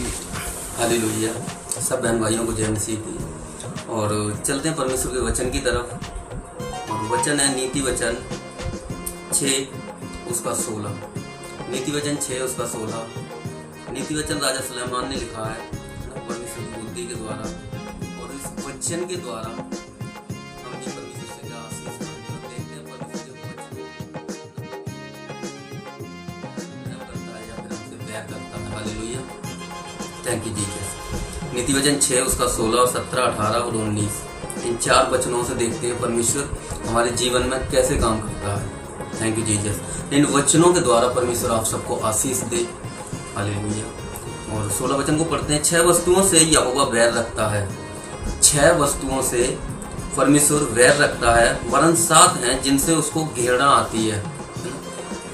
की। हालेलुया। सब बहन भाइयों को जय मसीह की। और चलते हैं परमेश्वर के वचन की तरफ। और वचन है नीति वचन 6 उसका 16। नीति वचन 6 उसका 16। नीति वचन राजा सुलेमान ने लिखा है परमेश्वर की बुद्धि के द्वारा। और इस वचन के द्वारा हम भी परमेश्वर से क्या आशीष पाएंगे। और देखते हैं परमेश्वर के वचन करता है या फिर हमसे प्यार करता है। हालेलुया। Thank you Jesus. नीति वचन 6 उसका 16, 17, 18 और 19। इन 4 वचनों से देखते हैं परमेश्वर हमारे जीवन में कैसे काम करता है। Thank you Jesus. इन वचनों के द्वारा परमेश्वर आप सबको आशीष दे। हालेलुया। और 16 वचन को पढ़ते हैं। 6 वस्तुओं से यहोवा वैर रखता है। 6 वस्तुओं से परमेश्वर वैर रखता है, वरन 7 हैं जिनसे उसको घृणा आती है।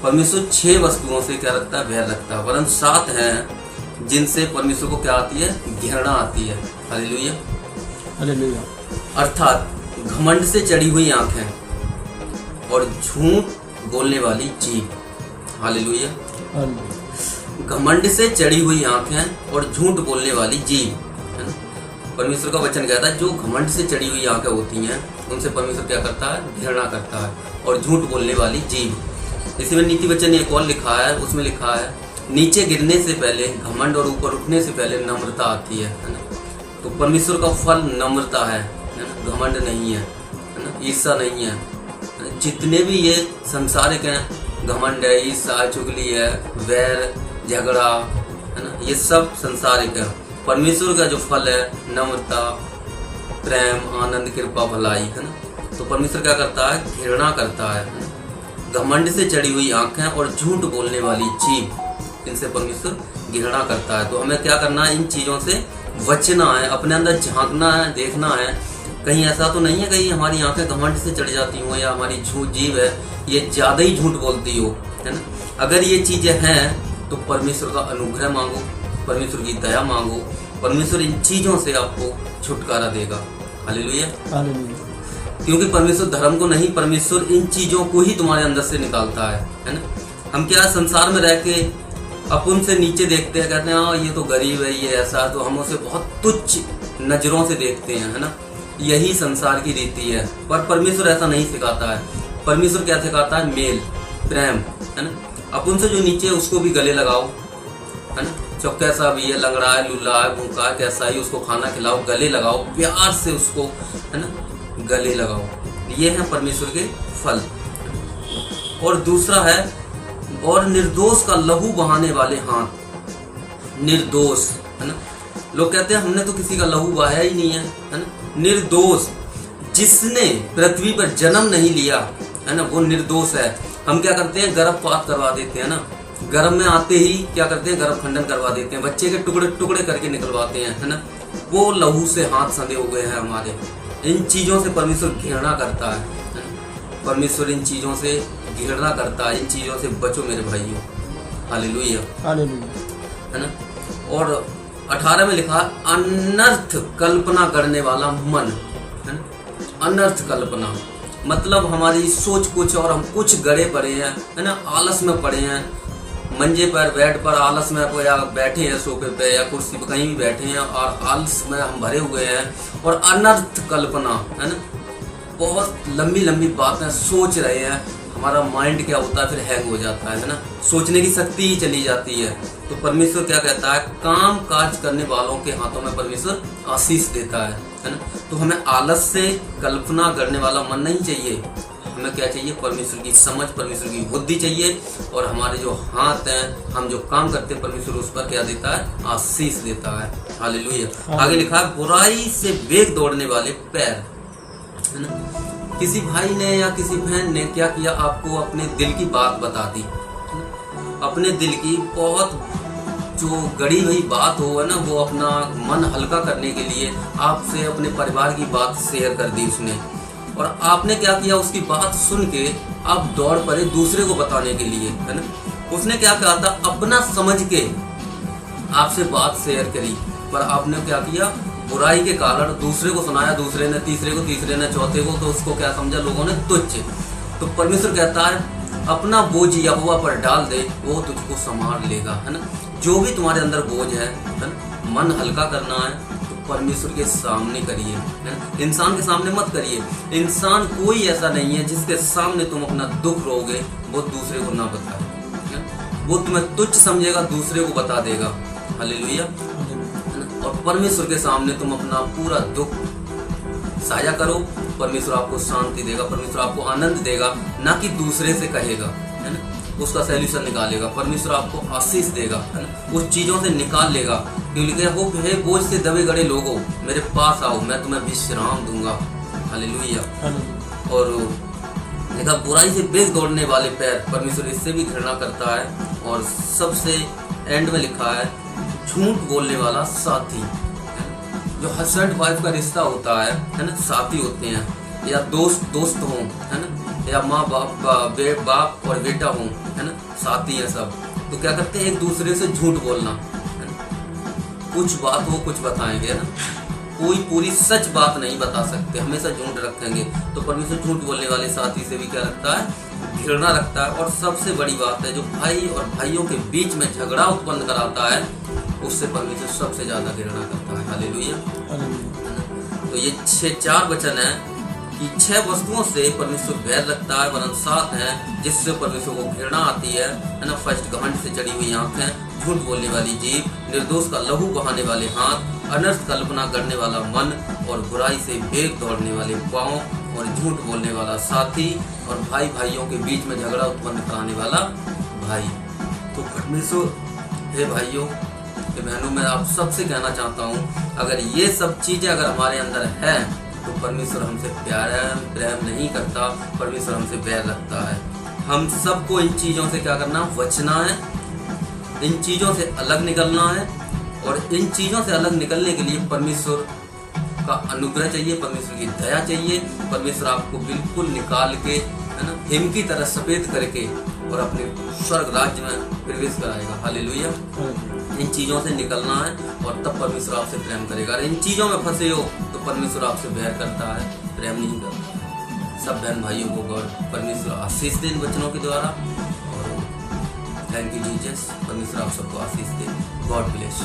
परमेश्वर 6 वस्तुओं से क्या रखता है? वैर रखता है, वरन 7 हैं जिनसे परमेश्वर को क्या आती है? घृणा आती है। हालेलुया। हालेलुया। अर्थात घमंड से चढ़ी हुई आंखें और झूठ बोलने वाली जीभ। हालेलुया। घमंड से चढ़ी हुई आंखें और झूठ बोलने वाली जीभ। परमेश्वर का वचन कहता है जो घमंड से चढ़ी हुई आंखें होती हैं उनसे परमेश्वर क्या करता है? घृणा करता है। और झूठ बोलने वाली जीभ। इसी में नीति वचन एक और लिखा है, उसमें लिखा है नीचे गिरने से पहले घमंड और ऊपर उठने से पहले नम्रता आती है ना। तो परमेश्वर का फल नम्रता है ना, घमंड नहीं है ना, ईर्ष्या नहीं है। जितने भी ये संसारिक हैं, घमंड है, ईर्ष्या, चुगली है, वैर, झगड़ा है ना, ये सब संसारिक है। परमेश्वर का जो फल है नम्रता, प्रेम, आनंद, कृपा, भलाई है ना। तो परमेश्वर क्या करता है? घृणा करता है ना? घमंड से चढ़ी हुई आंखें और झूठ बोलने वाली जीभ, इनसे परमेश्वर घृणा करता है। तो हमें क्या करना है? इन चीज़ों से बचना है, अपने अंदर झांकना है, देखना है कहीं ऐसा तो नहीं है कहीं हमारी आंखें घमंड से चढ़ जाती हो या हमारी झूठ जीभ है ये ज़्यादा ही झूठ बोलती हो, है ना। अगर ये चीज़ें हैं तो परमेश्वर का अनुग्रह मांगो, परमेश्वर की दया मांगो, परमेश्वर इन चीज़ों से आपको छुटकारा देगा। हालेलुया। हालेलुया। क्योंकि परमेश्वर धर्म को नहीं, परमेश्वर इन चीज़ों को ही तुम्हारे अंदर से निकालता है ना। हम क्या संसार में रह के अपन से नीचे देखते हैं, कहते हैं हाँ ये तो गरीब है, ये ऐसा, तो हम उसे बहुत तुच्छ नज़रों से देखते हैं, है ना। यही संसार की रीति है, पर परमेश्वर ऐसा नहीं सिखाता है। परमेश्वर क्या सिखाता है? मेल, प्रेम, है ना। अपन से जो नीचे उसको भी गले लगाओ, है ना। जो कैसा भी है, लंगड़ा है, लूला है, भूखा है, कैसा ही, उसको खाना खिलाओ, गले लगाओ, प्यार से उसको, है ना, गले लगाओ। ये है परमेश्वर के फल। और दूसरा है और निर्दोष का लहू बहाने वाले हाथ। निर्दोष, है ना। लोग कहते हैं हमने तो किसी का लहू बहाया ही नहीं है ना। निर्दोष, जिसने पृथ्वी पर जन्म नहीं लिया, है ना, वो निर्दोष है। हम क्या करते हैं? गर्भपात करवा देते हैं ना। गर्भ में आते ही क्या करते हैं? गर्भ खंडन करवा देते हैं, बच्चे के टुकड़े टुकड़े करके निकलवाते हैं, है ना। वो लहू से हाथ संधे हो गए हैं हमारे। इन चीज़ों से परमेश्वर घृणा करता है ना? परमेश्वर इन चीज़ों से घृणा करता है। इन चीज़ों से बचो मेरे भाइयों। हालेलुया। हालेलुया। है ना। और 18 में लिखा है अनर्थ कल्पना करने वाला मन, है ना। अनर्थ कल्पना मतलब हमारी सोच कुछ और हम कुछ गड़े पड़े हैं, है ना। आलस में पड़े हैं, मंजे पर, बेड पर आलस में, या बैठे हैं सोफे पे या कुर्सी पर, कहीं भी बैठे हैं और आलस में हम भरे हुए हैं। और अनर्थ कल्पना, है ना, बहुत लंबी लंबी बातें सोच रहे हैं। हमारा माइंड क्या होता है? फिर हैंग हो जाता है ना। सोचने की शक्ति ही चली जाती है। तो परमेश्वर क्या कहता है? काम काज करने वालों के हाथों में परमेश्वर आशीष देता है ना। तो हमें आलस से कल्पना करने वाला मन नहीं चाहिए। हमें क्या चाहिए? परमेश्वर की समझ, परमेश्वर की बुद्धि चाहिए। और हमारे जो हाथ हैं, हम जो काम करते हैं, परमेश्वर उस पर क्या देता है? आशीष देता है। हालेलुया। आगे लिखा है बुराई से वेग दौड़ने वाले पैर, है ना। किसी भाई ने या किसी बहन ने क्या किया? आपको अपने दिल की बात बता दी, अपने दिल की बहुत जो गड़ी हुई बात हो, है ना, वो अपना मन हल्का करने के लिए आपसे अपने परिवार की बात शेयर कर दी उसने। और आपने क्या किया? उसकी बात सुन के आप दौड़ पड़े दूसरे को बताने के लिए, है ना। उसने क्या कहा था? अपना समझ के आपसे बात शेयर करी, पर आपने क्या किया? बुराई के कारण दूसरे को सुनाया, दूसरे ने तीसरे को, तीसरे ने चौथे को, तो उसको क्या समझा लोगों ने? तुच्छ। तो परमेश्वर कहता है अपना बोझ यहोवा पर डाल दे, वो तुझको संभाल लेगा, है ना। जो भी तुम्हारे अंदर बोझ है ना, मन हल्का करना है तो परमेश्वर के सामने करिए, है ना। इंसान के सामने मत करिए। इंसान कोई ऐसा नहीं है जिसके सामने तुम अपना दुख रोगे वो दूसरे को ना बताए, है ना। वो तुम्हें तुच्छ समझेगा, दूसरे को बता देगा। हालेलुया, है ना। और परमेश्वर के सामने तुम अपना पूरा दुख साझा करो, परमेश्वर आपको शांति देगा, परमेश्वर आपको आनंद देगा, ना कि दूसरे से कहेगा, है ना। उसका सॉल्यूशन निकालेगा, परमेश्वर आपको आशीष देगा, है ना। उस चीजों से निकाल लेगा, क्योंकि हो हे बोझ से दबे गड़े लोगों मेरे पास आओ, मैं तुम्हें विश्राम दूंगा। हालेलुया। और देखा, बुराई से बेग दौड़ने वाले पैर, परमेश्वर इससे भी घृणा करता है। और सबसे एंड में लिखा है झूठ बोलने वाला साथी, जो हस्बैंड वाइफ का रिश्ता होता है ना, साथी होते हैं, या दोस्त हों, है ना, या माँ बाप का बाप और बेटा हों, है ना, साथी हैं सब। तो क्या करते हैं, एक दूसरे से झूठ बोलना, है ना। कुछ बात वो कुछ बताएंगे, है ना, कोई पूरी सच बात नहीं बता सकते, हमेशा झूठ रखेंगे। तो परमेश्वर झूठ बोलने वाले साथी से भी क्या रखता है, घृणा रखता है। और सबसे बड़ी बात है, जो भाई और भाइयों के बीच में झगड़ा उत्पन्न कराता है, उससे परमेश्वर सबसे ज्यादा घृणा करता है। हालेलुया। तो ये 4 वचन है कि 6 वस्तुओं से परमेश्वर बैर रखता है, वरन 7 है जिससे परमेश्वर को घृणा आती है ना। फर्स्ट, घमंड से चढ़ी हुई आंखें, झूठ बोलने वाली जीभ, निर्दोष का लहू बहाने वाले हाथ, अनर्थ कल्पना करने वाला मन, और बुराई से बेग दौड़ने वाले पांव, और झूठ बोलने वाला साथी, और भाई भाइयों के बीच में झगड़ा उत्पन्न कराने वाला भाई। तो परमेश्वर, हे भाइयों, हे बहनों, मैं आप सबसे कहना चाहता हूँ, अगर ये सब चीजें अगर हमारे अंदर है तो परमेश्वर हमसे प्रेम नहीं करता, परमेश्वर हमसे बैर रखता है। हम सबको इन चीजों से क्या करना, बचना है, इन चीजों से अलग निकलना है। और इन चीजों से अलग निकलने के लिए परमेश्वर का अनुग्रह चाहिए, परमेश्वर की दया चाहिए। परमेश्वर आपको बिल्कुल निकाल के, है ना, हिम की तरह सफेद करके और अपने स्वर्ग राज्य में प्रवेश कराएगा। हालेलुया। इन चीजों से निकलना है और तब परमेश्वर आपसे प्रेम करेगा। अगर इन चीजों में फंसे हो तो परमेश्वर आपसे बैर करता है, प्रेम नहीं करता। सब बहन भाइयों को गॉड परमेश्वर आशीष दे इन वचनों के द्वारा। और थैंक यू जीसस, परमेश्वर आप सबको आशीष दे। God bless.